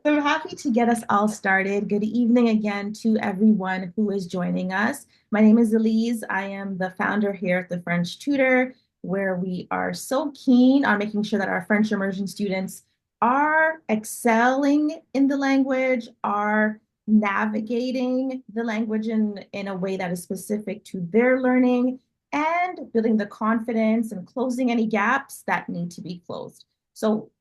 I'm happy to get us all started. Good evening again to everyone who is joining us. My name is Elise. I am the founder here at the French Tutor, where we are so keen on making sure that our French immersion students are excelling in the language, are navigating the language in a way that is specific to their learning, and building the confidence and closing any gaps that need to be closed. So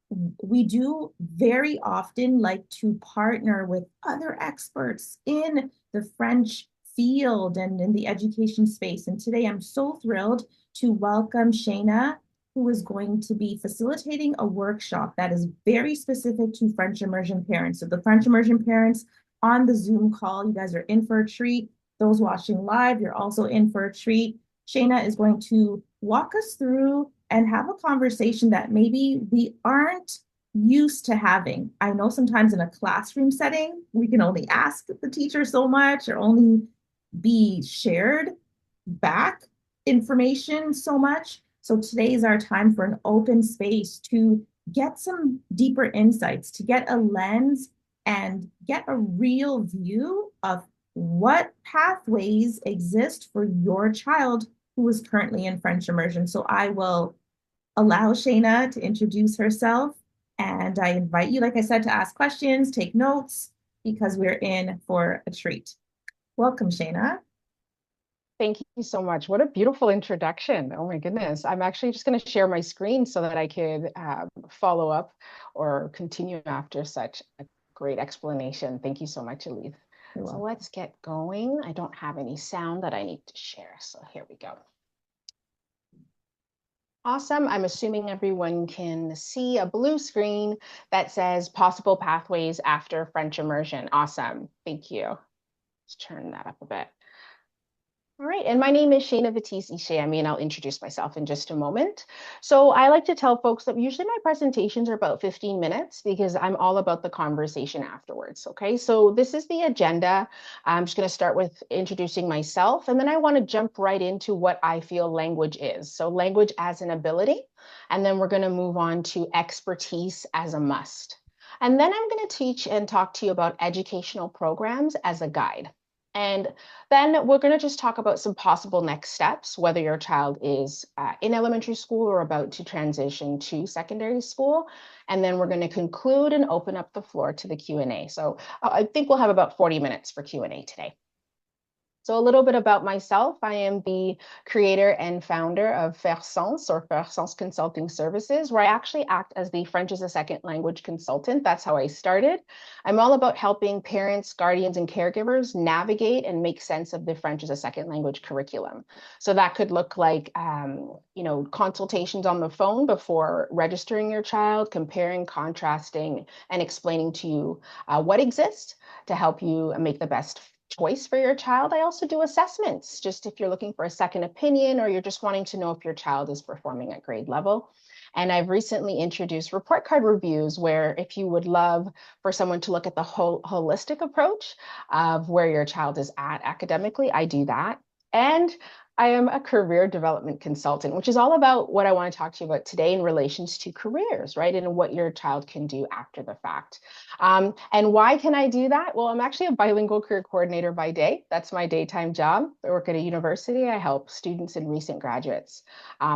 we do very often like to partner with other experts in the French field and in the education space. And today I'm so thrilled to welcome Shayna, who is going to be facilitating a workshop that is very specific to French immersion parents. So the French immersion parents on the Zoom call, you guys are in for a treat. Those watching live, you're also in for a treat. Shayna is going to walk us through and have a conversation that maybe we aren't used to having. I know sometimes in a classroom setting, we can only ask the teacher so much or only be shared back information so much. So today is our time for an open space to get some deeper insights, to get a lens and get a real view of what pathways exist for your child who is currently in French immersion. So I will allow Shayna to introduce herself. And I invite you, like I said, to ask questions, take notes, because we're in for a treat. Welcome, Shayna. Thank you so much. What a beautiful introduction. Oh my goodness. I'm actually just going to share my screen so that I could follow up or continue after such a great explanation. Thank you so much, Elise. You're So welcome. let's get going. I don't have any sound that I need to share. So here we go. Awesome. I'm assuming everyone can see a blue screen that says possible pathways after French immersion. Awesome. Thank you. Let's turn that up a bit. All right, and my name is Shayna Batiste Ishayemi, and I'll introduce myself in just a moment. So I like to tell folks that usually my presentations are about 15 minutes because I'm all about the conversation afterwards, okay? So this is the agenda. I'm just gonna start with introducing myself, and then I wanna jump right into what I feel language is. So language as an ability, and then we're gonna move on to expertise as a must. And then I'm gonna teach and talk to you about educational programs as a guide. And then we're going to just talk about some possible next steps, whether your child is in elementary school or about to transition to secondary school. And then we're going to conclude and open up the floor to the Q&A. So I think we'll have about 40 minutes for Q&A today. So a little bit about myself. I am the creator and founder of Faire Sens or Faire Sens Consulting Services, where I actually act as the French as a second language consultant. That's how I started. I'm all about helping parents, guardians, and caregivers navigate and make sense of the French as a second language curriculum. So that could look like, consultations on the phone before registering your child, comparing, contrasting, and explaining to you what exists to help you make the best choice for your child. I also do assessments, just if you're looking for a second opinion or you're just wanting to know if your child is performing at grade level. And I've recently introduced report card reviews where if you would love for someone to look at the whole holistic approach of where your child is at academically, I do that. And I am a career development consultant, which is all about what I want to talk to you about today in relations to careers, right? And what your child can do after the fact. And why can I do that? Well, I'm actually a bilingual career coordinator by day. That's my daytime job. I work at a university. I help students and recent graduates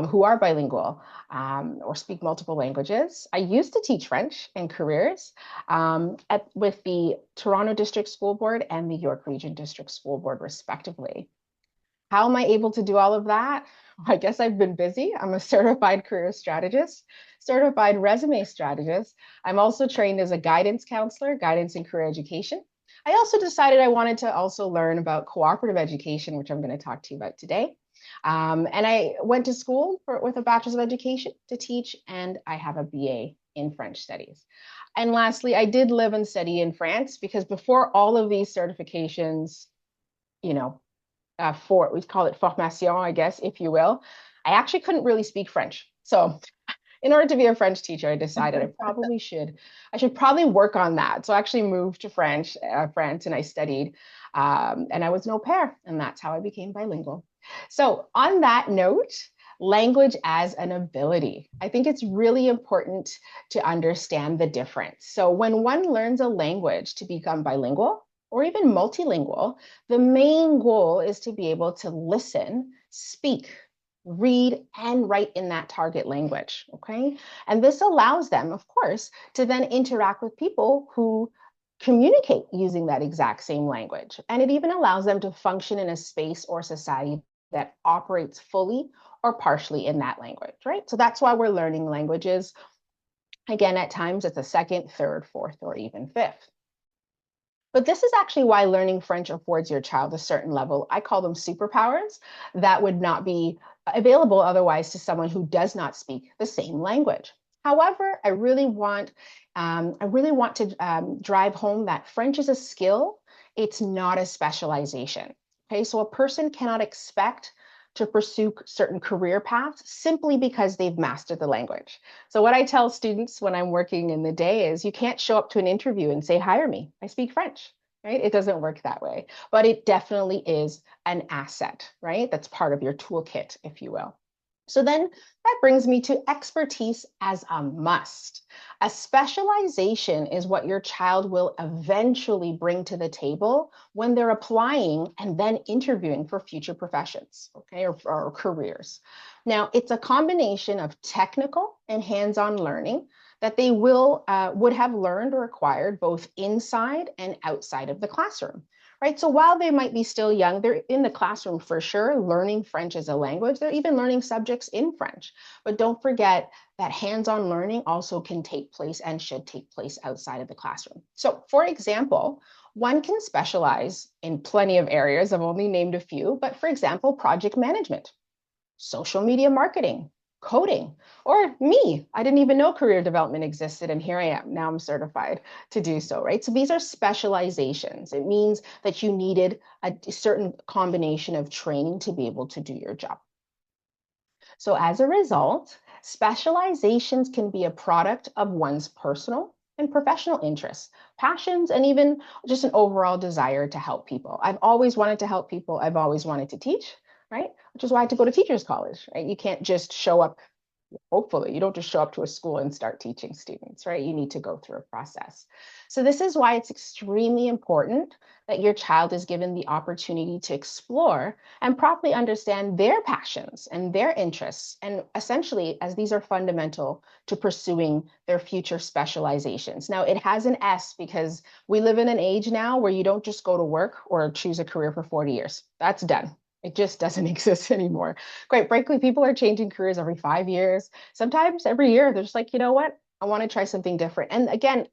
who are bilingual or speak multiple languages. I used to teach French and careers with the Toronto District School Board and the York Region District School Board, respectively. How am I able to do all of that? I guess I've been busy. I'm a certified career strategist, certified resume strategist. I'm also trained as a guidance counselor, guidance in career education. I also decided I wanted to also learn about cooperative education, which I'm going to talk to you about today. And I went to school with a bachelor's of education to teach, and I have a BA in French studies. And lastly, I did live and study in France because before all of these certifications, you know, we call it formation, I guess, if you will. I actually couldn't really speak French. So in order to be a French teacher, I decided I should probably work on that. So I actually moved to France, and I studied, and I was an au pair, and that's how I became bilingual. So on that note, language as an ability. I think it's really important to understand the difference. So when one learns a language to become bilingual or even multilingual, the main goal is to be able to listen, speak, read, and write in that target language. Okay. And this allows them, of course, to then interact with people who communicate using that exact same language. And it even allows them to function in a space or society that operates fully or partially in that language, right? So that's why we're learning languages. Again, at times it's a second, third, fourth, or even fifth. But this is actually why learning French affords your child a certain level, I call them superpowers, that would not be available otherwise to someone who does not speak the same language. However, I really want to drive home that French is a skill. It's not a specialization. Okay, so a person cannot expect to pursue certain career paths simply because they've mastered the language. So what I tell students when I'm working in the day is you can't show up to an interview and say, hire me, I speak French, right? It doesn't work that way, but it definitely is an asset, right? That's part of your toolkit, if you will. So then that brings me to expertise as a must. A specialization is what your child will eventually bring to the table when they're applying and then interviewing for future professions, okay, or careers. Now, it's a combination of technical and hands-on learning that they would have learned or acquired both inside and outside of the classroom, right? So while they might be still young, they're in the classroom for sure, learning French as a language. They're even learning subjects in French. But don't forget that hands-on learning also can take place and should take place outside of the classroom. So for example, one can specialize in plenty of areas. I've only named a few, but for example, project management, social media marketing, coding, or me. I didn't even know career development existed, and here I am. Now I'm certified to do so, right? So these are specializations. It means that you needed a certain combination of training to be able to do your job. So as a result, specializations can be a product of one's personal and professional interests, passions, and even just an overall desire to help people. I've always wanted to help people. I've always wanted to teach, right? Which is why I had to go to teachers college, right? You can't just show up. Hopefully, you don't just show up to a school and start teaching students, right? You need to go through a process. So this is why it's extremely important that your child is given the opportunity to explore and properly understand their passions and their interests. And essentially, as these are fundamental to pursuing their future specializations. Now, it has an S because we live in an age now where you don't just go to work or choose a career for 40 years. That's done. It just doesn't exist anymore. Quite frankly, people are changing careers every 5 years. Sometimes every year, they're just like, you know what? I want to try something different. And again,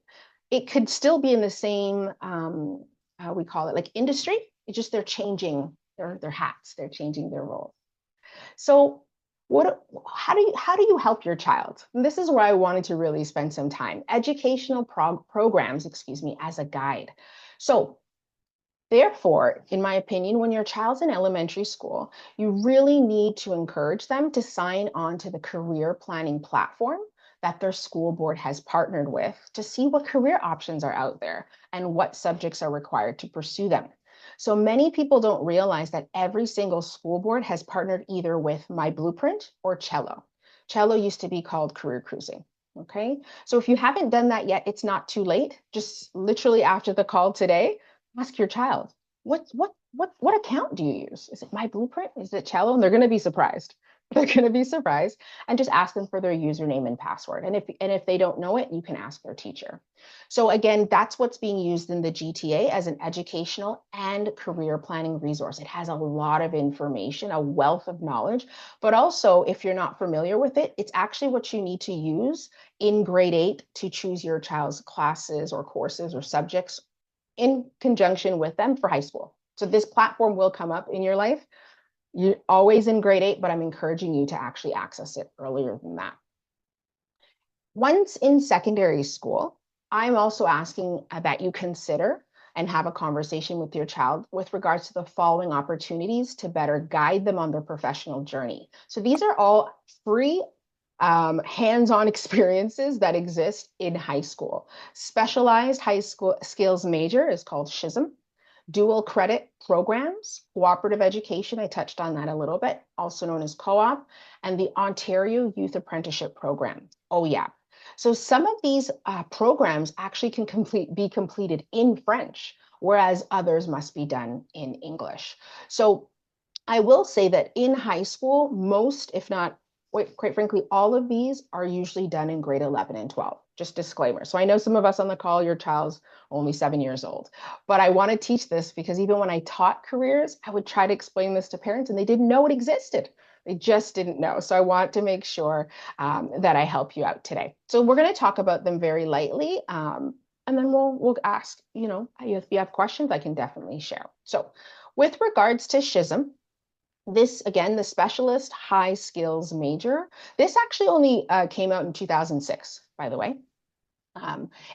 it could still be in the same, how we call it, like industry. It's just they're changing their hats. They're changing their roles. So how do you help your child? And this is where I wanted to really spend some time. Educational programs, excuse me, as a guide. So therefore, in my opinion, when your child's in elementary school, you really need to encourage them to sign on to the career planning platform that their school board has partnered with to see what career options are out there and what subjects are required to pursue them. So many people don't realize that every single school board has partnered either with My Blueprint or Cello. Cello used to be called Career Cruising. Okay, so if you haven't done that yet, it's not too late. Just literally after the call today, ask your child, what account do you use? Is it My Blueprint? Is it Cello? And they're going to be surprised. They're going to be surprised, and just ask them for their username and password. And if they don't know it, you can ask their teacher. So again, that's what's being used in the GTA as an educational and career planning resource. It has a lot of information, a wealth of knowledge, but also if you're not familiar with it, it's actually what you need to use in grade 8 to choose your child's classes or courses or subjects in conjunction with them for high school. So this platform will come up in your life. You're always in grade 8, but I'm encouraging you to actually access it earlier than that. Once in secondary school, I'm also asking that you consider and have a conversation with your child with regards to the following opportunities to better guide them on their professional journey. So these are all free hands-on experiences that exist in high school. Specialized high school skills major is called SHISM. dual credit programs, cooperative education, I touched on that a little bit, also known as co-op, and the Ontario Youth Apprenticeship Program, OYAP. So some of these programs actually can be completed in French, whereas others must be done in English. So I will say that in high school, most, if not quite frankly, all of these are usually done in grade 11 and 12. Just disclaimer. So I know some of us on the call, your child's only 7 years old, but I want to teach this because even when I taught careers, I would try to explain this to parents and they didn't know it existed. They just didn't know. So I want to make sure that I help you out today. So we're going to talk about them very lightly. And then we'll ask, if you have questions, I can definitely share. So with regards to SHISM, this again, the specialist high skills major, this actually only came out in 2006, by the way.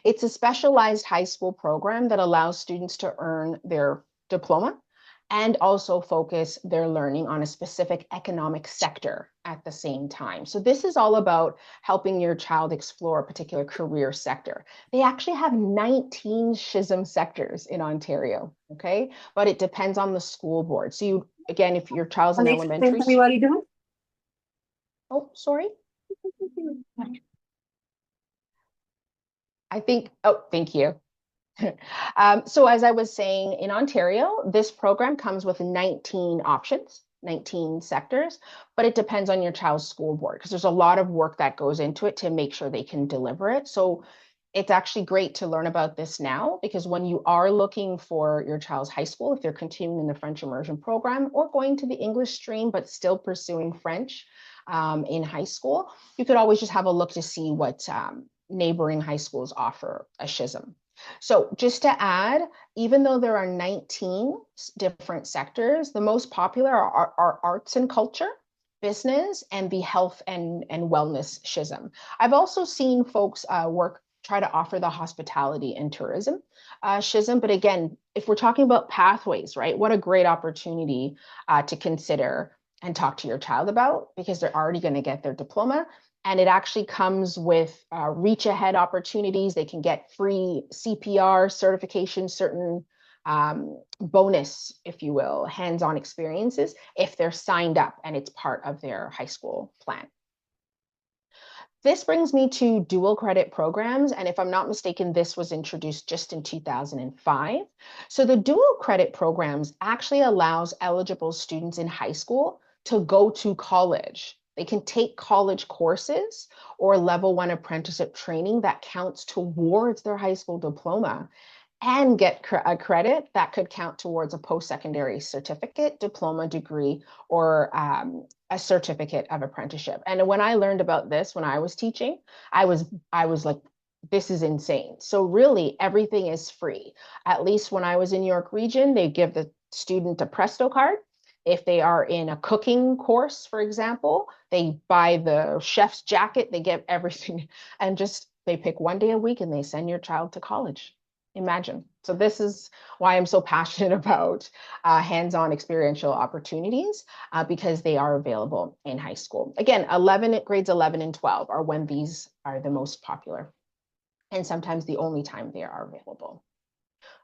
It's a specialized high school program that allows students to earn their diploma and also focus their learning on a specific economic sector at the same time. So this is all about helping your child explore a particular career sector. They actually have 19 SHISM sectors in Ontario, okay? But it depends on the school board. So you, again, if your child's in elementary school, oh, sorry. Oh, thank you. So as I was saying, in Ontario, this program comes with 19 options, 19 sectors, but it depends on your child's school board because there's a lot of work that goes into it to make sure they can deliver it. So it's actually great to learn about this now because when you are looking for your child's high school, if they're continuing in the French immersion program or going to the English stream, but still pursuing French in high school, you could always just have a look to see what neighboring high schools offer a SHISM. So just to add, even though there are 19 different sectors, the most popular are arts and culture, business, and the health and wellness SHISM. I've also seen folks try to offer the hospitality and tourism SHISM. But again, if we're talking about pathways, right, what a great opportunity to consider and talk to your child about because they're already going to get their diploma. And it actually comes with reach ahead opportunities. They can get free CPR certification, certain bonus, if you will, hands-on experiences if they're signed up and it's part of their high school plan. This brings me to dual credit programs. And if I'm not mistaken, this was introduced just in 2005. So the dual credit programs actually allows eligible students in high school to go to college. They can take college courses or level 1 apprenticeship training that counts towards their high school diploma and get a credit that could count towards a post-secondary certificate, diploma, degree, or a certificate of apprenticeship. And when I learned about this, when I was teaching, I was like, this is insane. So really everything is free. At least when I was in York Region, they give the student a Presto card. If they are in a cooking course, for example, they buy the chef's jacket, they get everything, and just they pick one day a week and they send your child to college. Imagine. So this is why I'm so passionate about hands-on experiential opportunities because they are available in high school. Again, grades 11 and 12 are when these are the most popular and sometimes the only time they are available.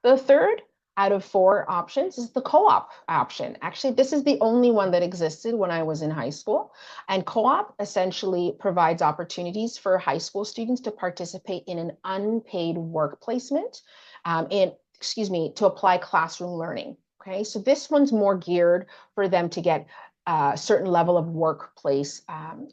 The third out of 4 options is the co-op option. Actually, this is the only one that existed when I was in high school. And co-op essentially provides opportunities for high school students to participate in an unpaid work placement to apply classroom learning. Okay, so this one's more geared for them to get a certain level of workplace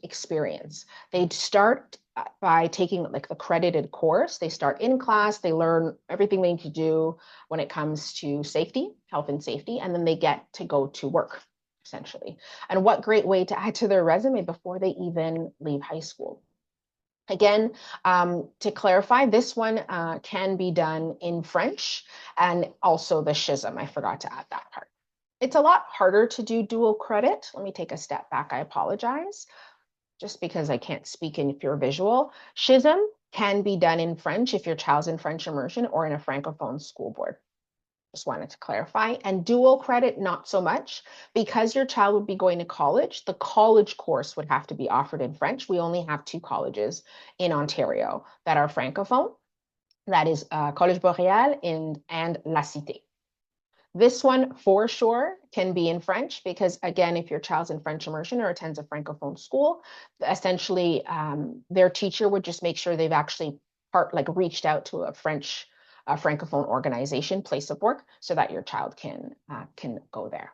experience. They'd start by taking like the credited course. They start in class, they learn everything they need to do when it comes to safety, health and safety, and then they get to go to work, essentially. And what great way to add to their resume before they even leave high school. Again, to clarify, this one can be done in French and also the SHISM. I forgot to add that part. It's a lot harder to do dual credit. Let me take a step back. I apologize. Just because I can't speak if you're visual. SHISM can be done in French if your child's in French immersion or in a Francophone school board. Just wanted to clarify. And dual credit, not so much. Because your child would be going to college, the college course would have to be offered in French. We only have 2 colleges in Ontario that are Francophone. That is Collège Boréal and La Cité. This one for sure can be in French because, again, if your child's in French immersion or attends a Francophone school, essentially their teacher would just make sure they've actually reached out to a Francophone organization, place of work, so that your child can go there.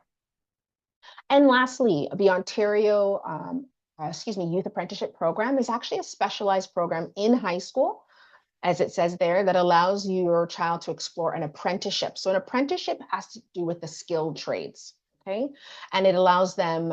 And lastly, the Ontario Youth Apprenticeship Program is actually a specialized program in high school, as it says there, that allows your child to explore an apprenticeship. So an apprenticeship has to do with the skilled trades, okay? And it allows them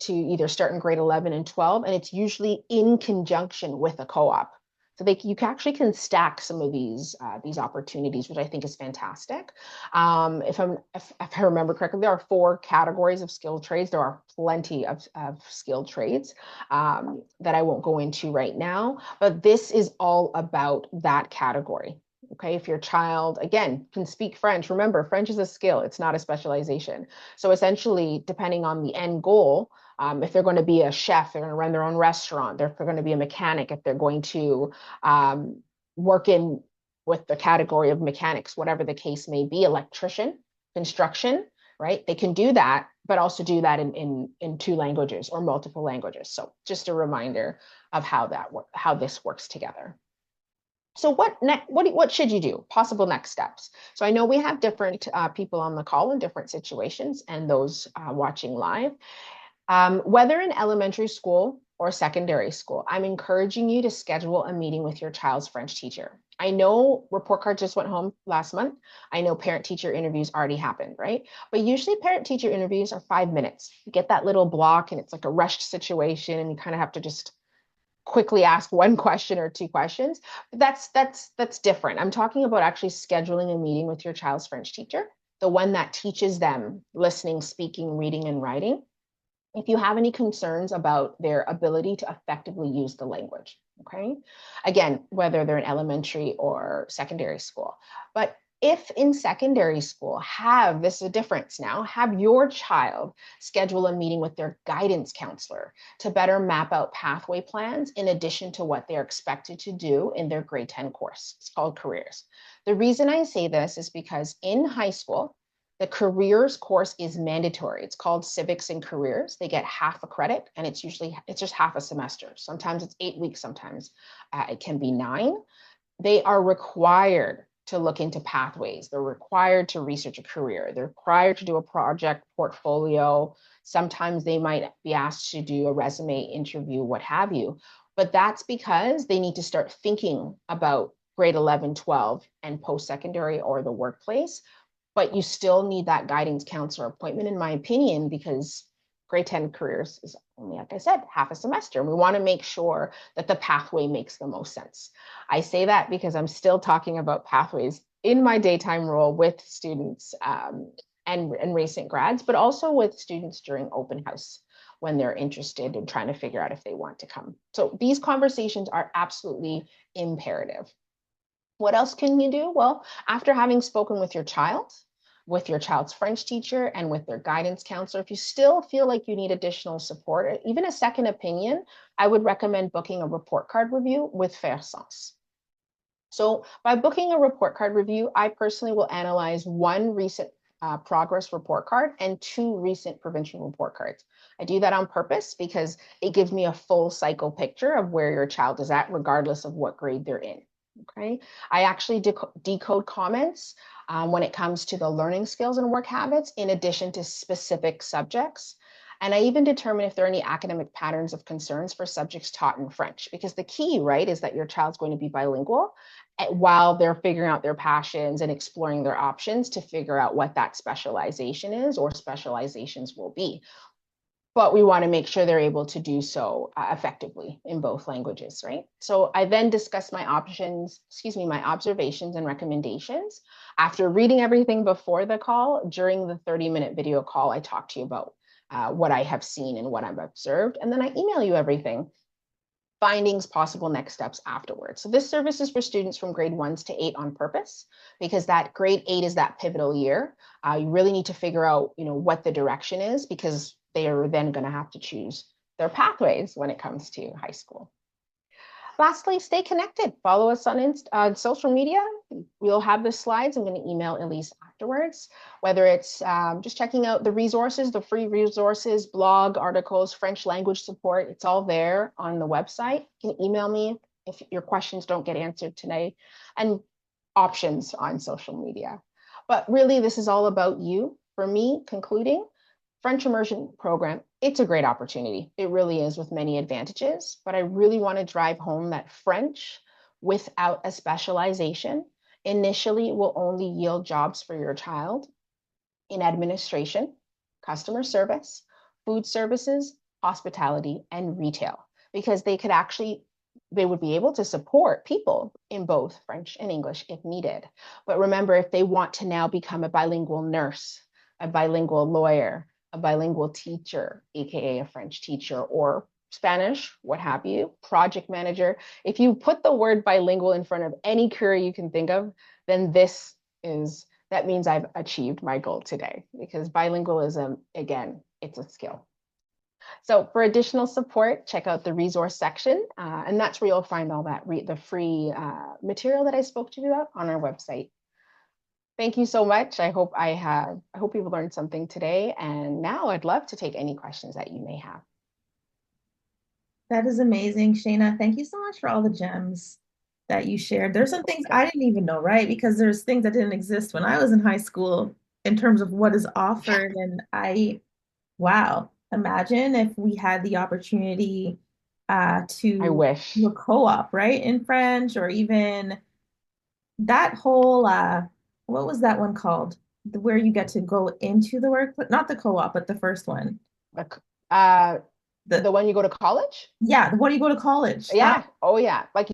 to either start in grade 11 and 12, and it's usually in conjunction with a co-op. So you actually can stack some of these opportunities, which I think is fantastic. If I remember correctly, there are 4 categories of skilled trades. There are plenty of skilled trades that I won't go into right now, but this is all about that category. Okay, if your child, again, can speak French, remember, French is a skill, it's not a specialization. So essentially, depending on the end goal, if they're going to be a chef, they're going to run their own restaurant, if they're going to be a mechanic, if they're going to work in with the category of mechanics, whatever the case may be, electrician, construction, right? They can do that, but also do that in 2 languages or multiple languages. So just a reminder of how this works together. So what should you do? Possible next steps. So I know we have different people on the call in different situations and those watching live. Whether in elementary school or secondary school, I'm encouraging you to schedule a meeting with your child's French teacher. I know report card just went home last month. I know parent-teacher interviews already happened, right? But usually parent-teacher interviews are 5 minutes. You get that little block and it's like a rushed situation and you kind of have to just quickly ask 1 question or 2 questions. That's different. I'm talking about actually scheduling a meeting with your child's French teacher, the one that teaches them listening, speaking, reading, and writing, if you have any concerns about their ability to effectively use the language, okay? Again, whether they're in elementary or secondary school. But if in secondary school, this is a difference now, have your child schedule a meeting with their guidance counselor to better map out pathway plans in addition to what they're expected to do in their grade 10 course. It's called careers. The reason I say this is because in high school, the careers course is mandatory. It's called civics and careers. They get half a credit and it's just half a semester. Sometimes it's 8 weeks, sometimes it can be 9. They are required to look into pathways. They're required to research a career. They're required to do a project portfolio. Sometimes they might be asked to do a resume interview, what have you. But that's because they need to start thinking about grade 11, 12 and post-secondary or the workplace. But you still need that guidance counselor appointment, in my opinion, because grade 10 careers is only, like I said, half a semester. And we want to make sure that the pathway makes the most sense. I say that because I'm still talking about pathways in my daytime role with students and recent grads, but also with students during open house when they're interested in trying to figure out if they want to come. So these conversations are absolutely imperative. What else can you do? Well, after having spoken with your child's French teacher, and with their guidance counselor, if you still feel like you need additional support, even a second opinion, I would recommend booking a report card review with Faire Sens. So by booking a report card review, I personally will analyze 1 recent progress report card and 2 recent provincial report cards. I do that on purpose because it gives me a full cycle picture of where your child is at, regardless of what grade they're in. Okay, I actually decode comments when it comes to the learning skills and work habits, in addition to specific subjects. And I even determine if there are any academic patterns of concerns for subjects taught in French, because the key, right, is that your child's going to be bilingual while they're figuring out their passions and exploring their options to figure out what that specialization is or specializations will be. But we want to make sure they're able to do so effectively in both languages, right? So I then discuss my observations and recommendations. After reading everything before the call, during the 30-minute video call, I talk to you about what I have seen and what I've observed, and then I email you everything. Findings, possible next steps afterwards. So this service is for students from grade 1s to 8 on purpose, because that grade 8 is that pivotal year. You really need to figure out, what the direction is, because they are then going to have to choose their pathways when it comes to high school. Lastly, stay connected. Follow us on social media. We'll have the slides. I'm going to email Elise afterwards, whether it's just checking out the resources, the free resources, blog articles, French language support. It's all there on the website. You can email me if your questions don't get answered today, and options on social media. But really, this is all about you. For me, concluding, French immersion program, it's a great opportunity. It really is, with many advantages, but I really want to drive home that French without a specialization initially will only yield jobs for your child in administration, customer service, food services, hospitality, and retail, because they would be able to support people in both French and English if needed. But remember, if they want to now become a bilingual nurse, a bilingual lawyer, a bilingual teacher, AKA a French teacher, or Spanish, what have you, project manager, if you put the word bilingual in front of any career you can think of, then that means I've achieved my goal today, because bilingualism, again, it's a skill. So for additional support, check out the resource section, and that's where you'll find all that the free material that I spoke to you about on our website. Thank you so much. I hope you've learned something today. And now I'd love to take any questions that you may have. That is amazing, Shayna. Thank you so much for all the gems that you shared. There's some things I didn't even know, right? Because there's things that didn't exist when I was in high school in terms of what is Yeah, offered. And wow, imagine if we had the opportunity I to do wish. a co-op, right, in French, or even that whole what was that one called? Where you get to go into the work, but not the co-op, but the first one. Uh, The the one you go to college? Yeah, the one you go to college. That Yeah. Oh yeah. Like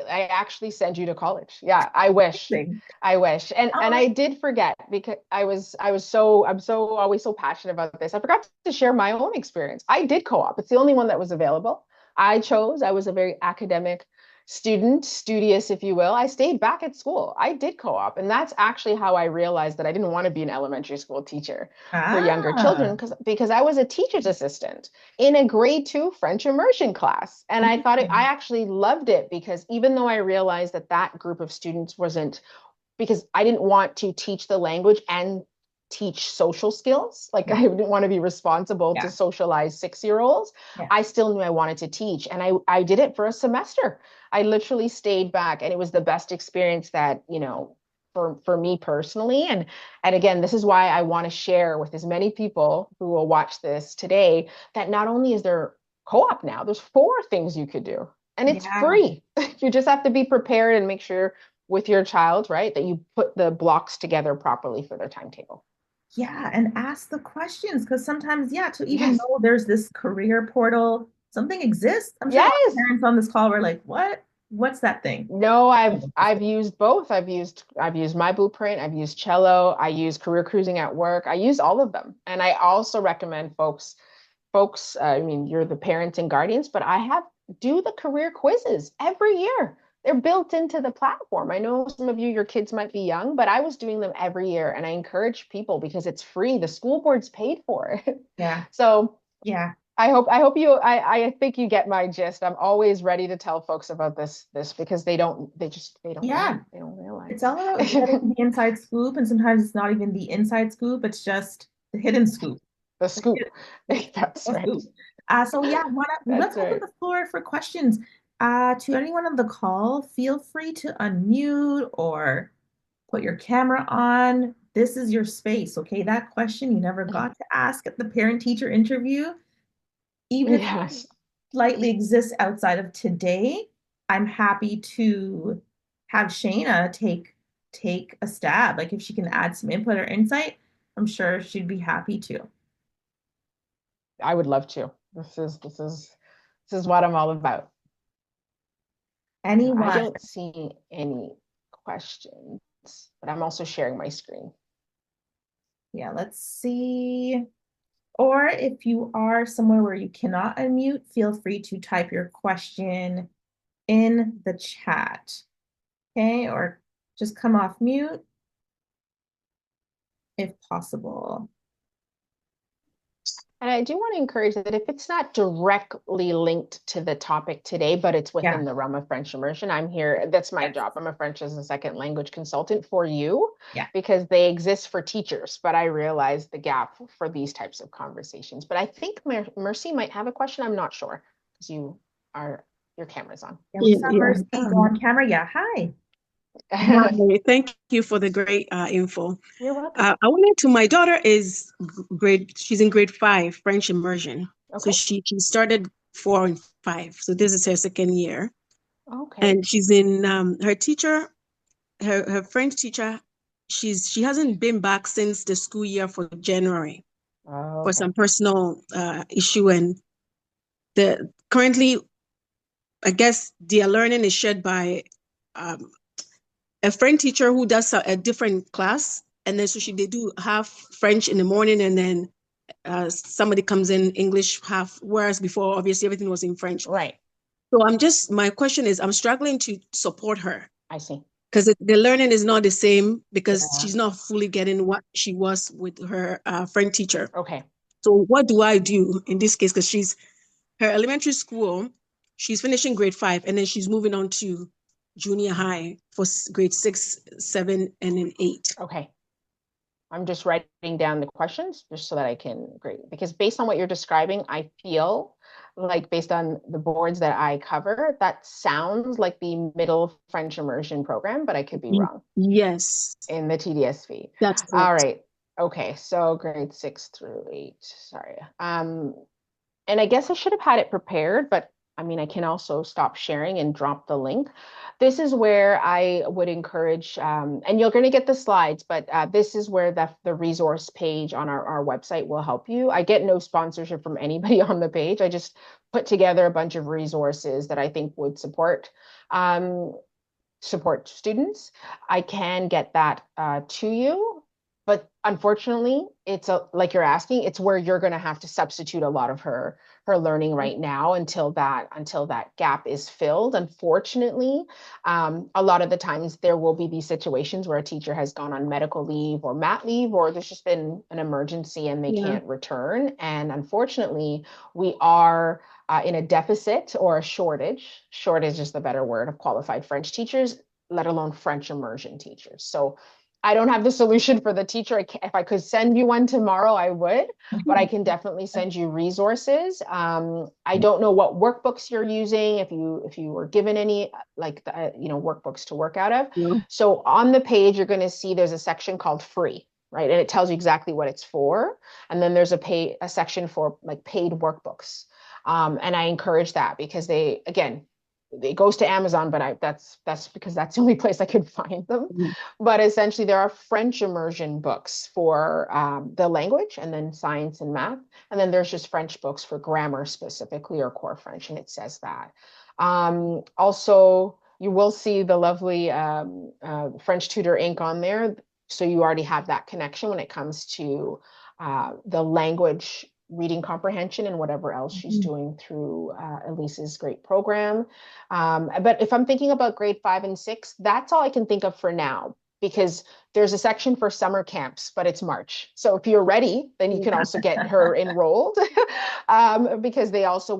I actually send you to college. Yeah. I wish. thing. I wish. And Oh, I did forget, because I'm so always so passionate about this. I forgot to share my own experience. I did co-op. It's the only one that was available. I was a very academic student, studious, if you will. I stayed back at school. I did co-op. And that's actually how I realized that I didn't want to be an elementary school teacher for younger children, ah, because I was a teacher's assistant in a grade 2 French immersion class. And I actually loved it, because even though I realized that that group of students wasn't, because I didn't want to teach the language and teach social skills. Like, yeah, I didn't want to be responsible to yeah, socialize 6-year olds. yeah, I still knew I wanted to teach. And I did it for a semester. I literally stayed back, and it was the best experience that, for me personally. And again, this is why I want to share with as many people who will watch this today, that not only is there co-op now, there's 4 things you could do. And it's yeah, free. You just have to be prepared and make sure with your child, right, that you put the blocks together properly for their timetable. yeah. And ask the questions, because sometimes, yeah, to even Yes. know there's this career portal, something exists. I'm sure a lot of Yes. parents on this call were like, what? What's that thing? No, I've used both. I've used My Blueprint, I've used Cello, I use Career Cruising at Work. I use all of them. And I also recommend I mean, you're the parents and guardians, but I have do the career quizzes every year. They're built into the platform. I know some of you, your kids might be young, but I was doing them every year, and I encourage people because it's free. The school board's paid for it. Yeah, So yeah, I think you get my gist. I'm always ready to tell folks about this, because they don't yeah. know. They don't It's realize. all about getting the inside scoop, and sometimes it's not even the inside scoop, it's just the hidden scoop. The The scoop. hidden That's right. scoop. So yeah, let's That's open right. the floor for questions. To anyone on the call, feel free to unmute or put your camera on. This is your space, okay? That question you never got to ask at the parent-teacher interview, even if it Yes. slightly exists outside of today, I'm happy to have Shayna take a stab. Like if she can add some input or insight, I'm sure she'd be happy to. I would love to. This is what I'm all about. Now, I Anyone? don't see any questions, but I'm also sharing my screen. Yeah, let's see. Or if you are somewhere where you cannot unmute, feel free to type your question in the chat. Okay, or just come off mute if possible. And I do want to encourage that if it's not directly linked to the topic today, but it's Yeah. within the realm of French immersion, I'm here. That's my Yes. job. I'm a French as a second language consultant for you Yeah. because they exist for teachers, but I realize the gap for these types of conversations. But I think Mercy might have a question. I'm not sure because are, your camera's on. Yeah, we Yeah, saw yeah. Mercy go on camera. Yeah. Hi. Hi, thank you for the great info. You're welcome. I wanted to, my daughter is she's in grade 5, French immersion. So Okay. she started 4 and 5. So this is her second year. Okay. And she's in her teacher, her French teacher, she hasn't been back since the school year for January for Okay. some personal issue. And the currently, I guess their learning is shared by um, a French teacher who does a different class. And then so they do half French in the morning and then somebody comes in English half, whereas before obviously everything was in French. Right. So my question is, I'm struggling to support her I see. because the learning is not the same because Yeah. she's not fully getting what she was with her French teacher. Okay. So what do I do in this case? Because her elementary school, she's finishing grade 5 and then she's moving on to junior high for grade 6, 7, and then 8. Okay. I'm just writing down the questions just so that I can agree. Because based on what you're describing, I feel like based on the boards that I cover, that sounds like the middle French immersion program, but I could be wrong Yes, in the TDSV. that's All correct. right. Okay. So grade 6 through 8. Sorry. And I guess I should have had it prepared, but I mean, I can also stop sharing and drop the link. This is where I would encourage, and you're going to get the slides, but this is where the resource page on our website will help you. I get no sponsorship from anybody on the page. I just put together a bunch of resources that I think would um, support students. I can get that to you, but unfortunately, it's like you're asking, it's where you're going to have to substitute a lot of her learning right now until that gap is filled. Unfortunately, a lot of the times there will be these situations where a teacher has gone on medical leave or mat leave, or there's just been an emergency and they Yeah. can't return. And unfortunately, we are in a deficit or a shortage. Shortage is the better word of qualified French teachers, let alone French immersion teachers. So I don't have the solution for the teacher. If I could send you one tomorrow, I would, but I can definitely send you resources. I don't know what workbooks you're using, if you were given any like workbooks to work out of. No. So on the page, you're going to see there's a section called free, right? And it tells you exactly what it's for. And then there's a section for like paid workbooks. And I encourage that because it goes to Amazon, but that's because that's the only place I could find them. Mhm. But essentially, there are French immersion books for the language, and then science and math, and then there's just French books for grammar specifically or core French, and it says that. Also, you will see the lovely French Tutor Inc. on there, so you already have that connection when it comes to the language reading comprehension and whatever else she's Mhm. doing through Elise's great program. But if I'm thinking about grade 5 and 6, that's all I can think of for now because there's a section for summer camps, but it's March. So if you're ready, then you can also get her enrolled because they also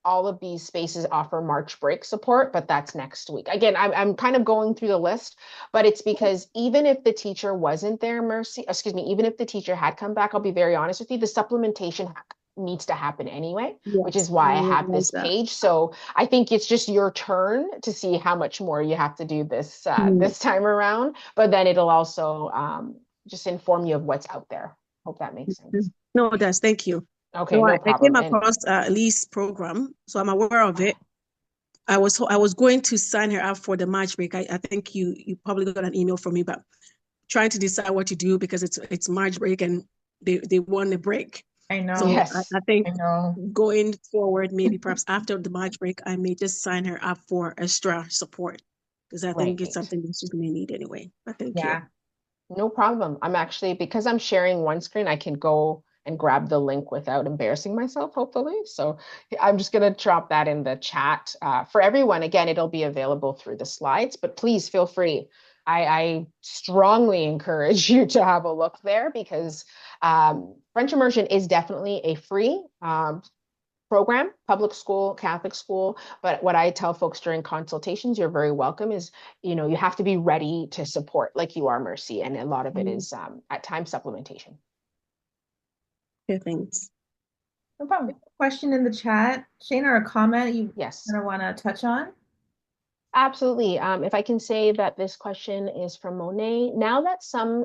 all of these spaces offer March break support, but that's next week. Again, I'm kind of going through the list, but it's because even if the teacher wasn't there, even if the teacher had come back, I'll be very honest with you, the supplementation needs to happen anyway, which is Yes, I why I have realize this that. page. So I think it's just your turn to see how much more you have to do Mhm. this time around. But then it'll also just inform you of what's out there. Hope that makes sense. No, it does. Thank you. Okay, No, no I came problem. And across Lee's program, so I'm aware of it. I was going to sign her up for the March break. I think you probably got an email from me, but trying to decide what to do because it's March break and they want a break. I know. So yes, I think I know. going forward, maybe perhaps after the March break, I may just sign her up for extra support because I think it's great. something that she's going to need anyway. But thank you. Yeah. No problem. Because I'm sharing one screen, I can go and grab the link without embarrassing myself, hopefully. So I'm just going to drop that in the chat for everyone. Again, it'll be available through the slides, but please feel free. I strongly encourage you to have a look there because French immersion is definitely a free program, public school, Catholic school. But what I tell folks during consultations, you're very welcome, is, you have to be ready to support like you are, Mercy. And a lot of it is at times supplementation. Yeah, thanks. No problem. Question in the chat, Shane, or a comment you Yes. kind of want to touch on? Absolutely. If I can say that this question is from Monet. Now that some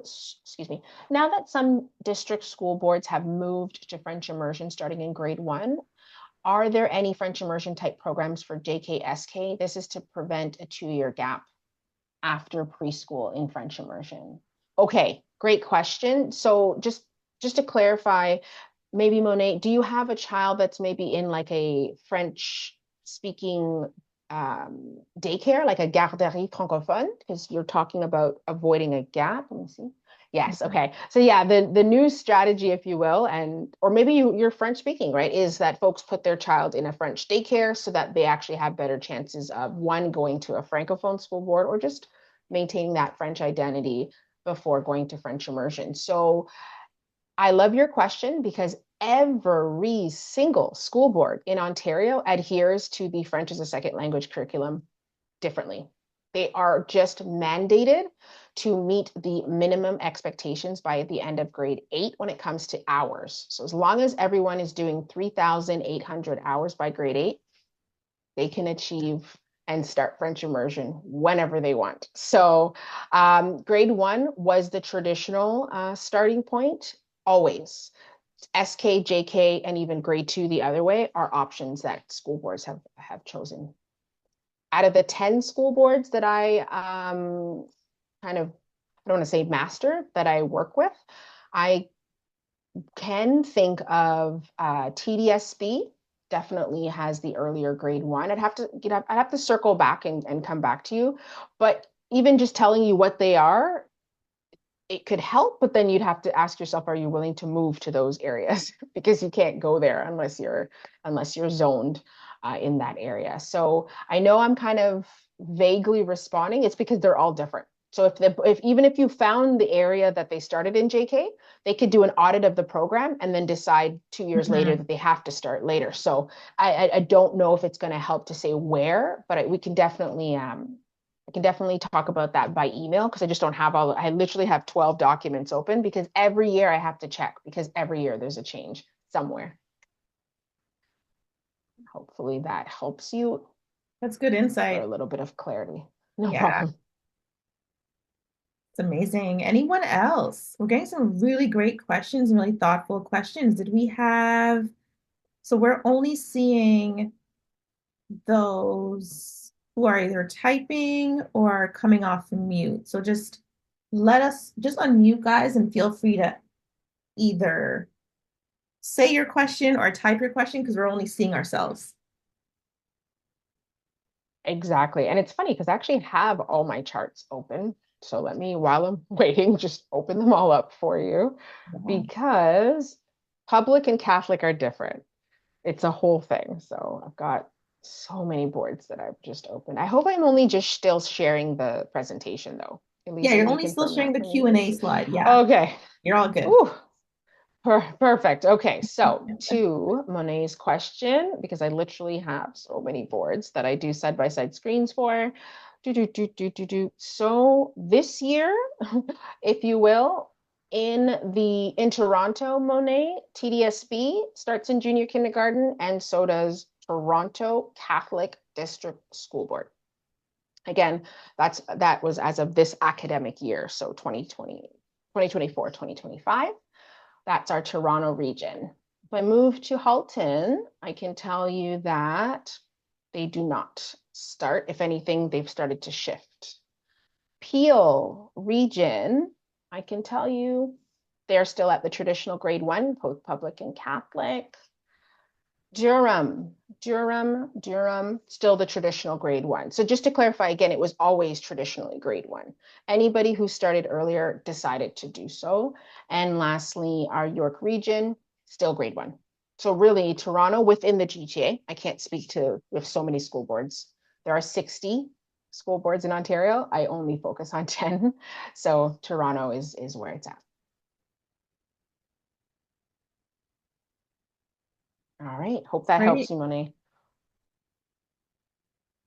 district school boards have moved to French immersion starting in grade 1, are there any French immersion type programs for JKSK? This is to prevent a 2-year gap after preschool in French immersion. Okay, great question. So just to clarify, maybe Monet, do you have a child that's maybe in like a French speaking daycare, like a garderie francophone? Because you're talking about avoiding a gap. Let me see. Yes. Okay. So yeah, the new strategy, if you will, or maybe you're French speaking, right, is that folks put their child in a French daycare so that they actually have better chances of, one, going to a francophone school board, or just maintaining that French identity before going to French immersion. So I love your question, because every single school board in Ontario adheres to the French as a second language curriculum differently. They are just mandated to meet the minimum expectations by the end of grade 8 when it comes to hours. So as long as everyone is doing 3,800 hours by grade 8, they can achieve and start French immersion whenever they want. So grade 1 was the traditional starting point, always. SK, JK, and even grade 2 the other way are options that school boards have chosen. Out of the 10 school boards that I I don't want to say master, that I work with, I can think of TDSB definitely has the earlier grade 1. I'd have to circle back and come back to you. But even just telling you what they are, it could help, but then you'd have to ask yourself, are you willing to move to those areas? Because you can't go there unless you're zoned in that area. So I know I'm kind of vaguely responding. It's because they're all different. So even if you found the area that they started in JK, they could do an audit of the program and then decide 2 years later that they have to start later. So I don't know if it's going to help to say where, but we can definitely I can definitely talk about that by email, because I just don't have I literally have 12 documents open, because every year I have to check, because every year there's a change somewhere. Hopefully that helps you. That's good insight. For a little bit of clarity. No Yeah. problem. It's amazing. Anyone else? We're getting some really great questions and really thoughtful questions. So we're only seeing those who are either typing or coming off mute. So just unmute, guys, and feel free to either say your question or type your question, because we're only seeing ourselves. Exactly. And it's funny because I actually have all my charts open. So let me, while I'm waiting, just open them all up for you, because public and Catholic are different. It's a whole thing. So I've got so many boards that I've just opened. I hope I'm only just still sharing the presentation, though. Yeah, you're only still sharing the Q&A slide. Yeah. Okay. You're all good. Ooh. Perfect. Okay, so to Monet's question, because I literally have so many boards that I do side-by-side screens for. So this year, if you will, in Toronto, Monet, TDSB starts in junior kindergarten, and so does Toronto Catholic District School Board. Again, that was as of this academic year, so 2024, 2025. That's our Toronto region. If I move to Halton, I can tell you that they do not start. If anything, they've started to shift. Peel region, I can tell you they're still at the traditional grade 1, both public and Catholic. Durham, still the traditional grade 1. So just to clarify again, it was always traditionally grade 1. Anybody who started earlier decided to do so. And lastly, our York region, still grade 1. So really Toronto within the GTA, I can't speak to with so many school boards. There are 60 school boards in Ontario. I only focus on 10. So Toronto is where it's at. All right. Hope that helps Great. you, Monet.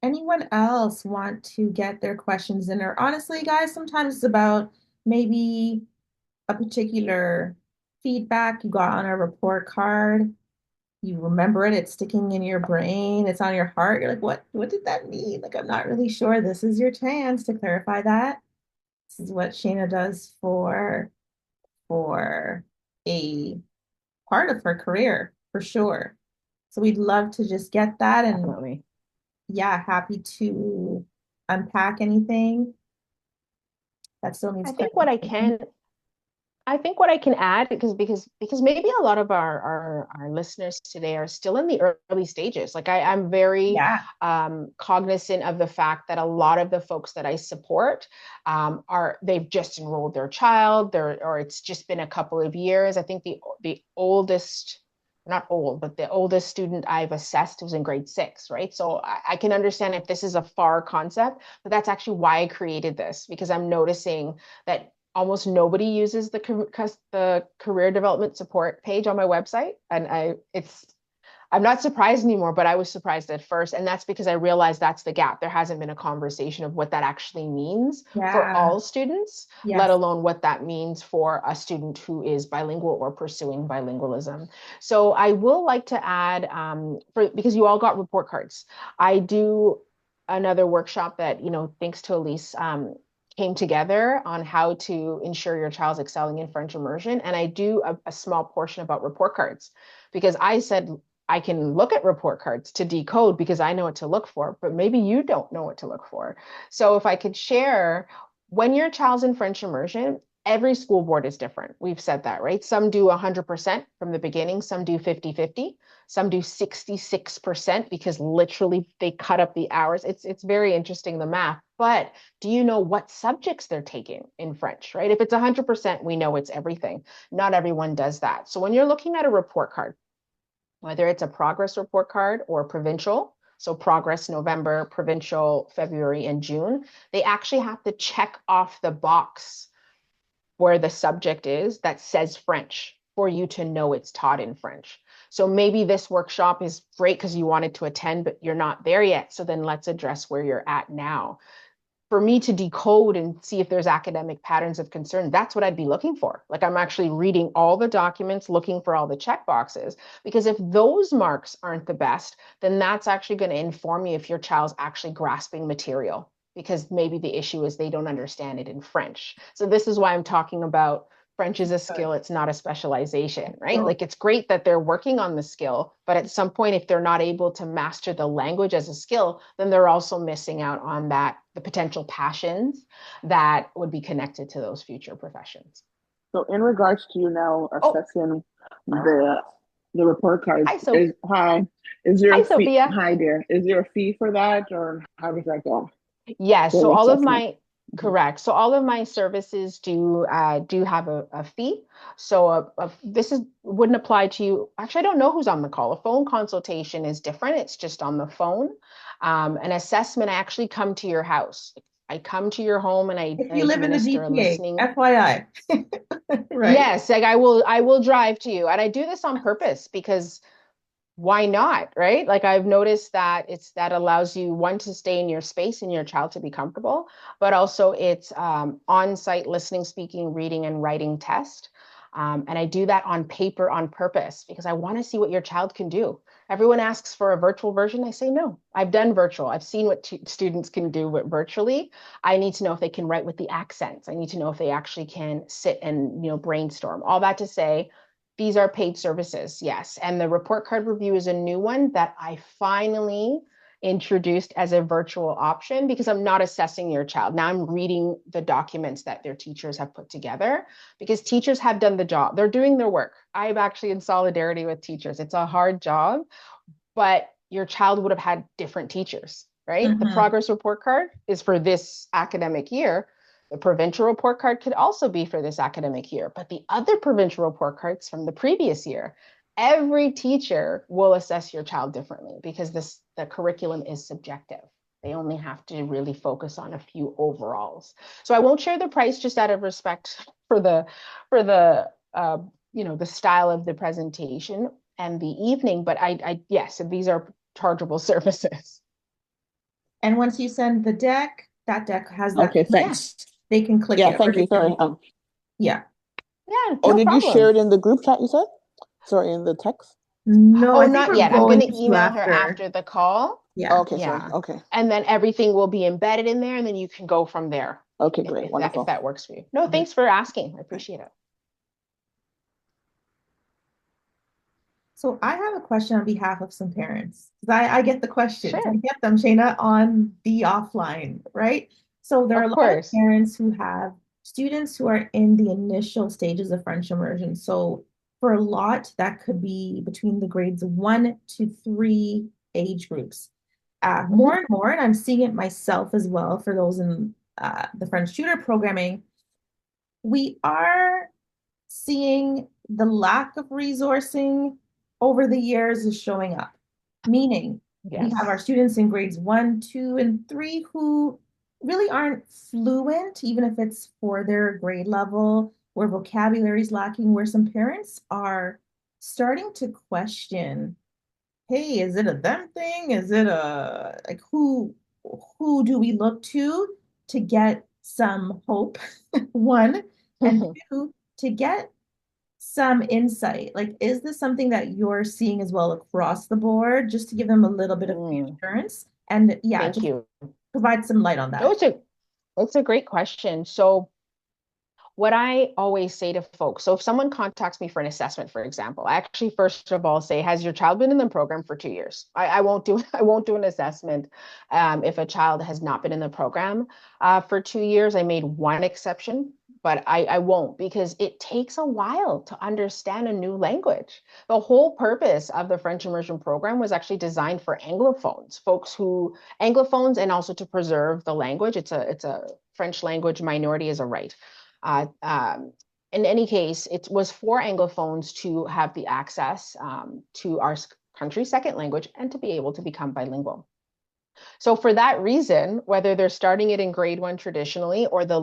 Anyone else want to get their questions in? Or honestly, guys, sometimes it's about maybe a particular feedback you got on a report card. You remember it, it's sticking in your brain, it's on your heart. You're like, what did that mean? Like, I'm not really sure. This is your chance to clarify that. This is what Shayna does for a part of her career, for sure. So we'd love to just get that and Definitely. yeah, happy to unpack anything that still needs I think what I clarification. can I think what I can add, because maybe a lot of our listeners today are still in the early stages. Like I'm very Yeah, cognizant of the fact that a lot of the folks that I support they've just enrolled their child, or it's just been a couple of years. I think the oldest, not old, but the oldest student I've assessed was in grade 6, right? So I can understand if this is a far concept, but that's actually why I created this, because I'm noticing that almost nobody uses the career development support page on my website, and I'm not surprised anymore, but I was surprised at first, and that's because I realized that's the gap. There hasn't been a conversation of what that actually means for yeah, all students, let yes, alone what that means for a student who is bilingual or pursuing bilingualism. So I will like to add, because you all got report cards, I do another workshop that, thanks to Elise, came together on how to ensure your child's excelling in French immersion. And I do a small portion about report cards, because I said I can look at report cards to decode because I know what to look for, but maybe you don't know what to look for. So if I could share, when your child's in French immersion, every school board is different. We've said that, right? Some do 100% from the beginning, some do 50-50, some do 66% because literally they cut up the hours. It's very interesting, the math. But do you know what subjects they're taking in French, right? If it's 100%, we know it's everything. Not everyone does that. So when you're looking at a report card, whether it's a progress report card or provincial, so progress November, provincial February and June, they actually have to check off the box where the subject is that says French for you to know it's taught in French. So maybe this workshop is great because you wanted to attend, but you're not there yet. So then let's address where you're at now. For me to decode and see if there's academic patterns of concern, that's what I'd be looking for. Like I'm actually reading all the documents, looking for all the check boxes, because if those marks aren't the best, then that's actually going to inform you if your child's actually grasping material, because maybe the issue is they don't understand it in French. So this is why I'm talking about French is a skill, it's not a specialization, right? so Like it's great that they're working on the skill, but at some point, if they're not able to master the language as a skill, then they're also missing out on the potential passions that would be connected to those future professions. So in regards to you now Oh, assessing the the report cards, hi, so is there hi, a fee? Sophia. Hi there. Is there a fee for that, or how does that go Yes, for so the all of assessment? my Mhm. correct. So all of my services do have a fee. So this is wouldn't apply to you. Actually, I don't know who's on the call. A phone consultation is different. It's just on the phone. An assessment, I actually come to your house. I come to your home and I, if I you live in the administer a GTA, listening. FYI, right? Yes, like I will drive to you. And I do this on purpose because why not, right? Like I've noticed that that allows you, one, to stay in your space and your child to be comfortable, but also it's on-site listening, speaking, reading, and writing test. And I do that on paper on purpose because I want to see what your child can do. Everyone asks for a virtual version. I say no. I've done virtual. I've seen what students can do with virtually. I need to know if they can write with the accents. I need to know if they actually can sit and brainstorm. All that to say, these are paid services, yes. And the report card review is a new one that I finally introduced as a virtual option because I'm not assessing your child. Now I'm reading the documents that their teachers have put together because teachers have done the job. They're doing their work. I'm actually in solidarity with teachers. It's a hard job, but your child would have had different teachers, right? The Hmm. progress report card is for this academic year. The provincial report card could also be for this academic year, but the other provincial report cards from the previous year, every teacher will assess your child differently because the curriculum is subjective. They only have to really focus on a few overalls. So I won't share the price just out of respect for the the style of the presentation. and the evening. But yes, these are chargeable services. And once you send the deck, that deck has that Okay, link. thanks. They can click Yeah, it. thank Or you. Sorry. yeah. Yeah, Oh, no did you share problem. it in the group chat, you said? Sorry, in the text? No, Oh, I think not we're yet. I'm going going to to email her after the call. Yeah. Okay, sorry. Yeah. Okay. And then everything will be embedded in there, and then you can go from there Okay, if, great. if Wonderful. that works for you. No, thanks for asking. I appreciate it. So I have a question on behalf of some parents. 'Cause I get the questions. I Sure. get them, Shayna, on the offline, right? So there are Of a lot of course. parents who have students who are in the initial stages of French immersion. So for a lot, that could be between the grades 1 to 3 age groups. More and more, and I'm seeing it myself as well for those in the French tutor programming, we are seeing the lack of resourcing over the years is showing up. Meaning, we have Yes. our students in grades 1, 2, and 3 who really aren't fluent, even if it's for their grade level, where vocabulary is lacking, where some parents are starting to question, hey, is it a them thing? Is it a like who do we look to get some hope? One, and two, to get some insight. Like, is this something that you're seeing as well across the board, just to give them a little bit of reassurance? And yeah, Thank just you. provide some light on No, that. it's a great question. So what I always say to folks, so if someone contacts me for an assessment, for example, I actually first of all say, has your child been in the program for 2 years? I won't do I won't do an assessment if a child has not been in the program for 2 years. I made one exception, but I won't, because it takes a while to understand a new language. The whole purpose of the French immersion program was actually designed for Anglophones, Anglophones, and also to preserve the language. It's a French language minority is a right. Uh, um, in any case, it was for Anglophones to have the access to our country's second language and to be able to become bilingual. So for that reason, whether they're starting it in grade 1 traditionally, or the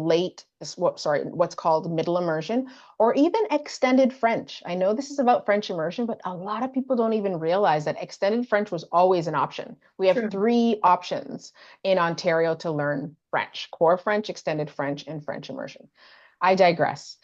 what's called middle immersion, or even extended French. I know this is about French immersion, but a lot of people don't even realize that extended French was always an option. We have True. 3 options in Ontario to learn French: core French, extended French, and French immersion. I digress.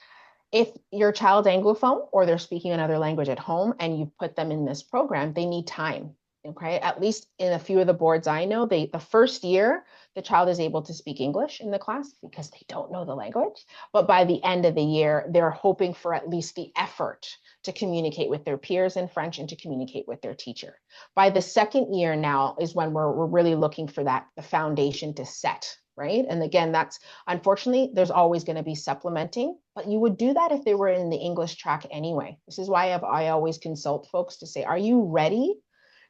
If your child's Anglophone or they're speaking another language at home and you put them in this program, they need time. Okay, at least in a few of the boards I know, the first year the child is able to speak English in the class because they don't know the language. But by the end of the year, they're hoping for at least the effort to communicate with their peers in French and to communicate with their teacher. By the second year now is when we're really looking for the foundation to set, right? And again, that's unfortunately, there's always going to be supplementing, but you would do that if they were in the English track anyway. This is why I always consult folks to say, are you ready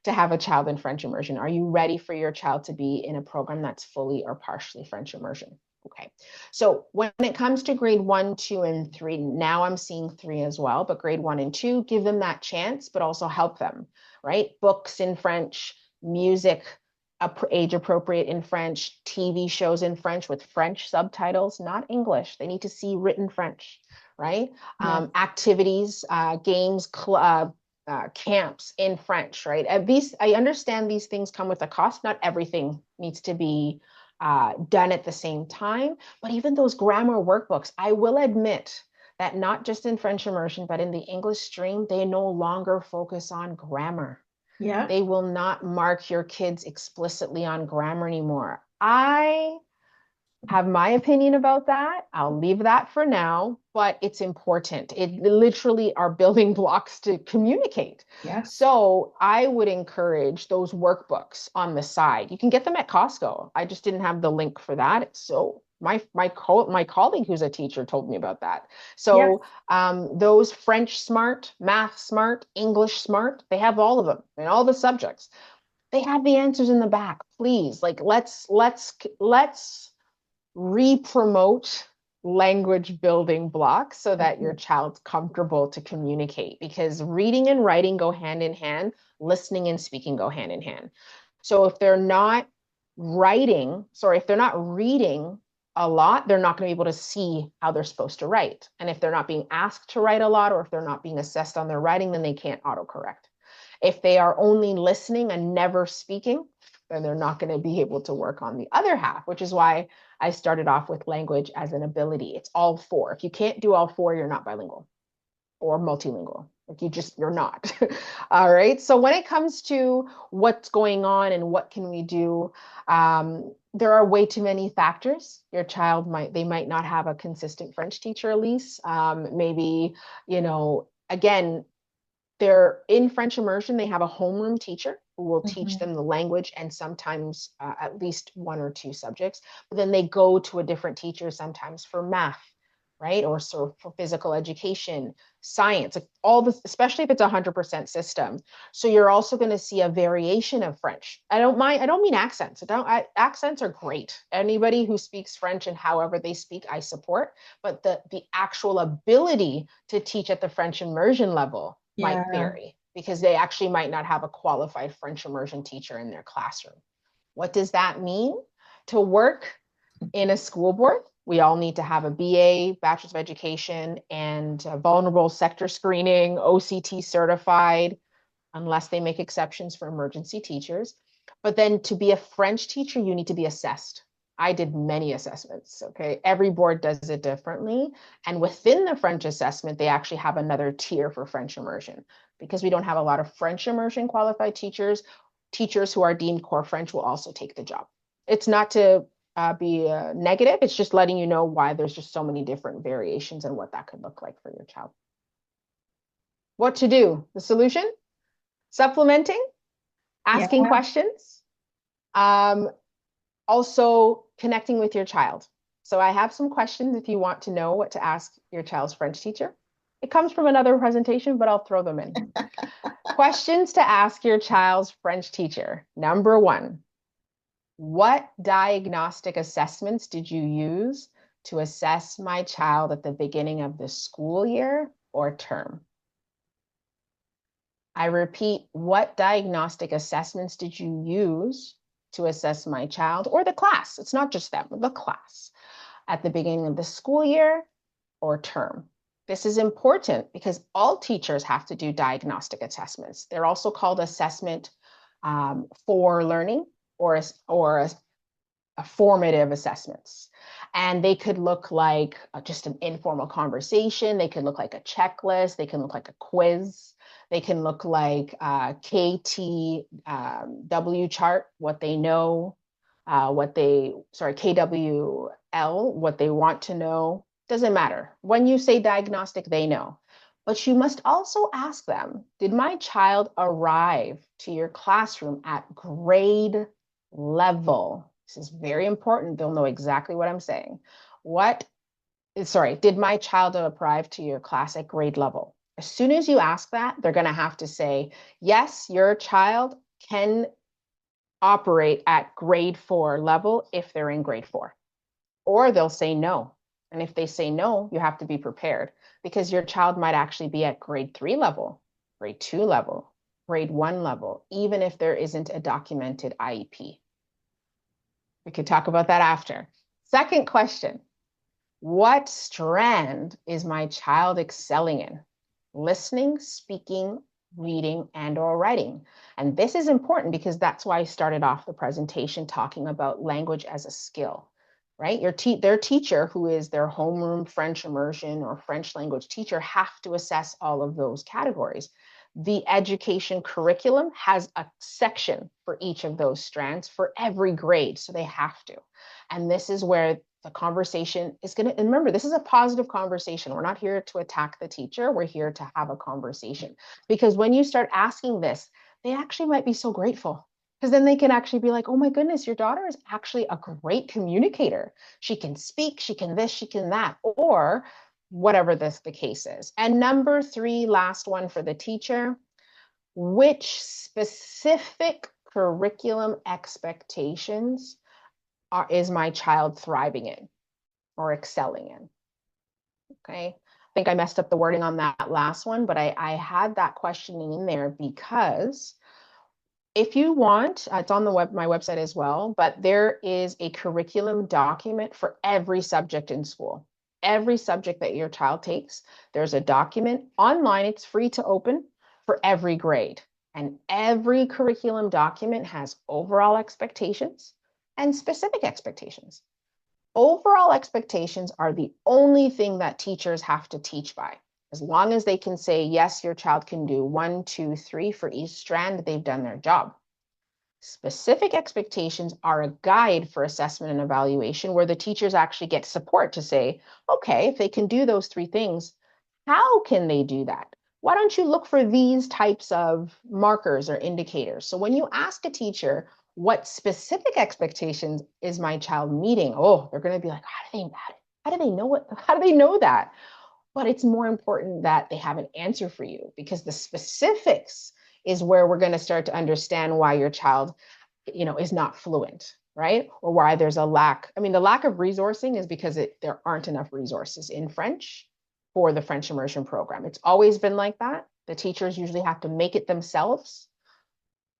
to have a child in French immersion? Are you ready for your child to be in a program that's fully or partially French immersion? Okay, so when it comes to grade 1, 2, and 3, now I'm seeing 3 as well, but grade 1 and 2, give them that chance, but also help them, right? Books in French, music, age appropriate in French, TV shows in French with French subtitles, not English. They need to see written French, right? Yeah. Activities, games, camps in French, right? I understand these things come with a cost. Not everything needs to be done at the same time, but even those grammar workbooks, I will admit that not just in French immersion, but in the English stream, they no longer focus on grammar. Yeah. They will not mark your kids explicitly on grammar anymore. I have my opinion about that. I'll leave that for now, but it's important. It literally are building blocks to communicate. Yes. So I would encourage those workbooks on the side. You can get them at Costco. I just didn't have the link for that. So my colleague who's a teacher told me about that. So those French Smart, Math Smart, English Smart, they have all of them in all the subjects. They have the answers in the back. Please, like let's re-promote language building blocks so that your child's comfortable to communicate, because reading and writing go hand in hand, listening and speaking go hand in hand. So if they're not if they're not reading a lot, they're not going to be able to see how they're supposed to write. And if they're not being asked to write a lot, or if they're not being assessed on their writing, then they can't autocorrect. If they are only listening and never speaking, then they're not going to be able to work on the other half, which is why I started off with language as an ability. It's all four. If you can't do all four, you're not bilingual or multilingual. Like you're not. All right. So when it comes to what's going on and what can we do, there are way too many factors. Your child they might not have a consistent French teacher, Elise. Maybe, again, they're in French immersion, they have a homeroom teacher who will teach them the language and sometimes at least one or two subjects. But then they go to a different teacher sometimes for math, right? Or for physical education, science, like all this, especially if it's 100% system. So you're also going to see a variation of French. I don't mean accents. Accents are great. Anybody who speaks French and however they speak, I support. But the actual ability to teach at the French immersion level might vary because they actually might not have a qualified French immersion teacher in their classroom. What does that mean? To work in a school board, we all need to have a BA, Bachelor's of Education, and vulnerable sector screening, OCT certified, unless they make exceptions for emergency teachers. But then to be a French teacher, you need to be assessed. I did many assessments, okay? Every board does it differently. And within the French assessment, they actually have another tier for French immersion. Because we don't have a lot of French immersion qualified teachers, teachers who are deemed core French will also take the job. It's not to be negative, it's just letting you know why there's just so many different variations and what that could look like for your child. What to do? The solution? Supplementing, asking questions, also connecting with your child. So I have some questions if you want to know what to ask your child's French teacher. It comes from another presentation, but I'll throw them in. Questions to ask your child's French teacher. Number 1, what diagnostic assessments did you use to assess my child at the beginning of the school year or term? I repeat, what diagnostic assessments did you use to assess my child or the class? It's not just them, the class at the beginning of the school year or term. This is important because all teachers have to do diagnostic assessments. They're also called assessment for learning or a formative assessments. And they could look like just an informal conversation. They could look like a checklist. They can look like a quiz. They can look like KTW chart, what they know, KWL, what they want to know. Doesn't matter. When you say diagnostic, they know. But you must also ask them, did my child arrive to your classroom at grade level? This is very important. They'll know exactly what I'm saying. Did my child arrive to your class at grade level? As soon as you ask that, they're going to have to say, yes, your child can operate at grade 4 level if they're in grade 4. Or they'll say no. And if they say no, you have to be prepared because your child might actually be at grade 3 level, grade 2 level, grade 1 level, even if there isn't a documented IEP. We could talk about that after. Second question, what strand is my child excelling in? Listening, speaking, reading, and/or writing. And this is important because that's why I started off the presentation talking about language as a skill, right? Their teacher, who is their homeroom French immersion or French language teacher, have to assess all of those categories. The education curriculum has a section for each of those strands for every grade, so they have to. And this is where the conversation is going to, and remember, this is a positive conversation. We're not here to attack the teacher. We're here to have a conversation. Because when you start asking this, they actually might be so grateful. Because then they can actually be like, oh my goodness, your daughter is actually a great communicator. She can speak, she can this, she can that, or whatever the case is. And number 3, last one for the teacher, which specific curriculum expectations is my child thriving in or excelling in? Okay, I think I messed up the wording on that last one, but I had that questioning in there because if you want, it's on my website as well, but there is a curriculum document for every subject in school. Every subject that your child takes, there's a document online. It's free to open for every grade. And every curriculum document has overall expectations and specific expectations. Overall expectations are the only thing that teachers have to teach by. As long as they can say, yes, your child can do 1, 2, 3 for each strand, they've done their job. Specific expectations are a guide for assessment and evaluation where the teachers actually get support to say, okay, if they can do those 3 things, how can they do that? Why don't you look for these types of markers or indicators? So when you ask a teacher, what specific expectations is my child meeting? Oh, they're going to be like, how do they know what, how do they know that? But it's more important that they have an answer for you, because the specifics is where we're going to start to understand why your child, is not fluent, right? Or why there's a lack. I mean, the lack of resourcing is because there aren't enough resources in French for the French immersion program. It's always been like that. The teachers usually have to make it themselves,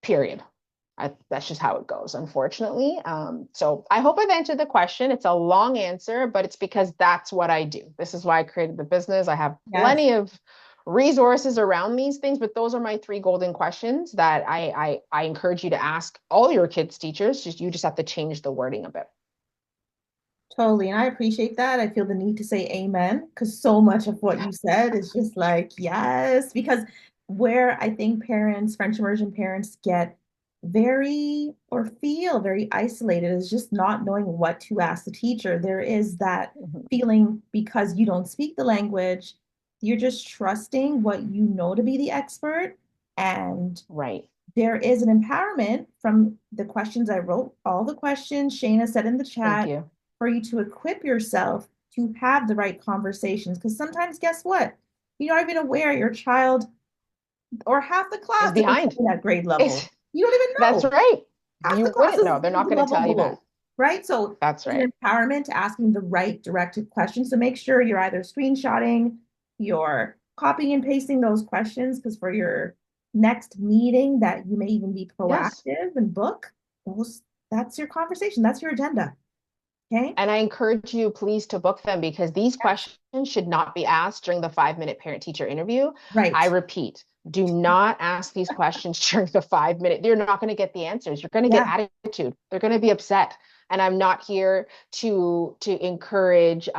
period. That's just how it goes, unfortunately. So I hope I've answered the question. It's a long answer, but it's because that's what I do. This is why I created the business. I have plenty of resources around these things, but those are my 3 golden questions that I encourage you to ask all your kids' teachers. You just have to change the wording a bit. Totally. And I appreciate that. I feel the need to say amen because so much of what you said is just like, yes, because where I think parents, French immersion parents get feel very isolated is just not knowing what to ask the teacher. There is that feeling because you don't speak the language, you're just trusting what you know to be the expert. And right. There is an empowerment from the questions I wrote, all the questions Shayna said in the chat, for you to equip yourself to have the right conversations. Because sometimes, guess what? You're not even aware your child or half the class is behind that grade level. You don't even know. That's right. Half you the class wouldn't know. They're not going to tell you that. Right? So that's right. An empowerment to asking the right directed questions. So make sure you're either screenshotting, you're copying and pasting those questions, because for your next meeting that you may even be proactive and book, that's your conversation. That's your agenda. Okay. And I encourage you, please, to book them, because these questions should not be asked during the 5-minute parent-teacher interview. Right. I repeat, do not ask these questions during the 5-minute. You're not going to get the answers. You're going to get attitude. They're going to be upset. And I'm not here to encourage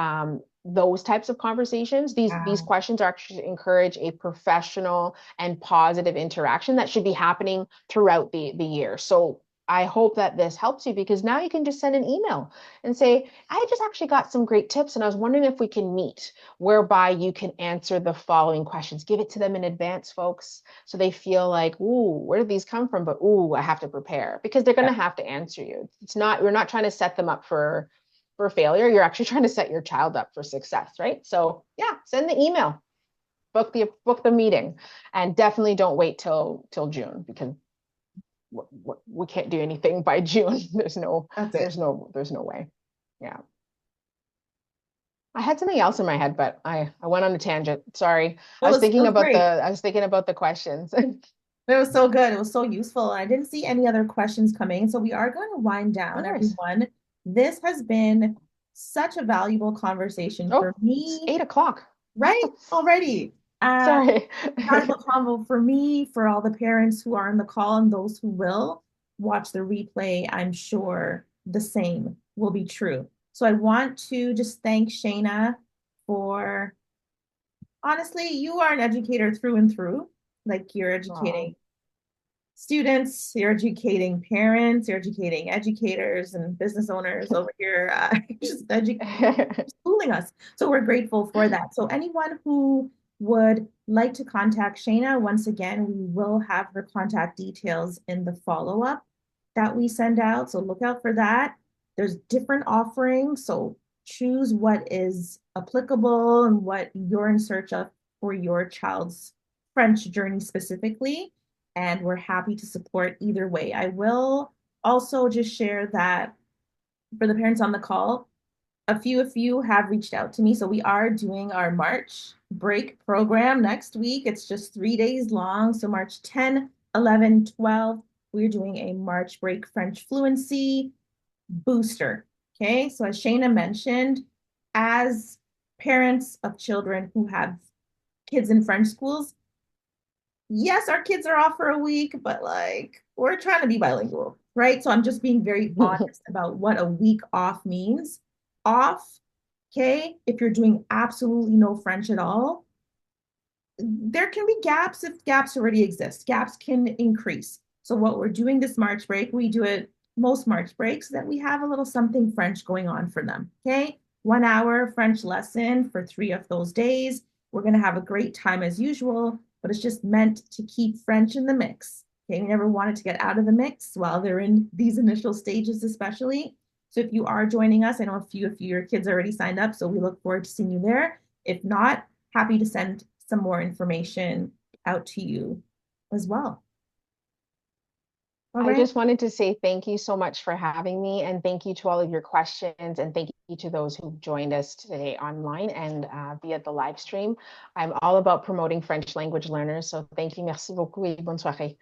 those types of conversations. These questions are actually to encourage a professional and positive interaction that should be happening throughout the year. So I hope that this helps you, because now you can just send an email and say, I just actually got some great tips and I was wondering if we can meet, whereby you can answer the following questions. Give it to them in advance, folks, so they feel like, ooh, where did these come from? But ooh, I have to prepare, because they're going to have to answer you. We're not trying to set them up for failure. You're actually trying to set your child up for success, right? So yeah, send the email, book the meeting, and definitely don't wait till June, because we can't do anything by June. There's no way. Yeah. I had something else in my head, but I went on a tangent. Sorry. I was thinking about the questions. It was so good. It was so useful. I didn't see any other questions coming. So we are going to wind down, everyone. This has been such a valuable conversation for me. It's 8:00. Right? Already. Sorry. Valuable convo for me, for all the parents who are on the call, and those who will watch the replay. I'm sure the same will be true. So I want to just thank Shayna for, honestly, you are an educator through and through. Like, you're educating students, you're educating parents, you're educating educators and business owners over here, just schooling us. So we're grateful for that. So anyone who would like to contact Shayna, once again, we will have her contact details in the follow-up that we send out. So look out for that. There's different offerings. So choose what is applicable and what you're in search of for your child's French journey specifically. And we're happy to support either way. I will also just share that for the parents on the call, a few of you have reached out to me. So we are doing our March break program next week. It's just 3 days long. So March 10, 11, 12, we're doing a March break French fluency booster. Okay. So as Shayna mentioned, as parents of children who have kids in French schools, yes, our kids are off for a week, but like we're trying to be bilingual, right? So I'm just being very honest about what a week off means. Off, okay, if you're doing absolutely no French at all, there can be gaps if gaps already exist. Gaps can increase. So what we're doing this March break, we do it most March breaks that we have a little something French going on for them. Okay. 1 hour French lesson for 3 of those days. We're going to have a great time as usual, but it's just meant to keep French in the mix. Okay. We never wanted to get out of the mix while they're in these initial stages, especially. So if you are joining us, I know a few of your kids already signed up, so we look forward to seeing you there. If not, happy to send some more information out to you as well. All I right. just wanted to say thank you so much for having me, and thank you to all of your questions, and thank you to those who joined us today online and via the live stream. I'm all about promoting French language learners, so thank you, merci beaucoup et bonne soirée.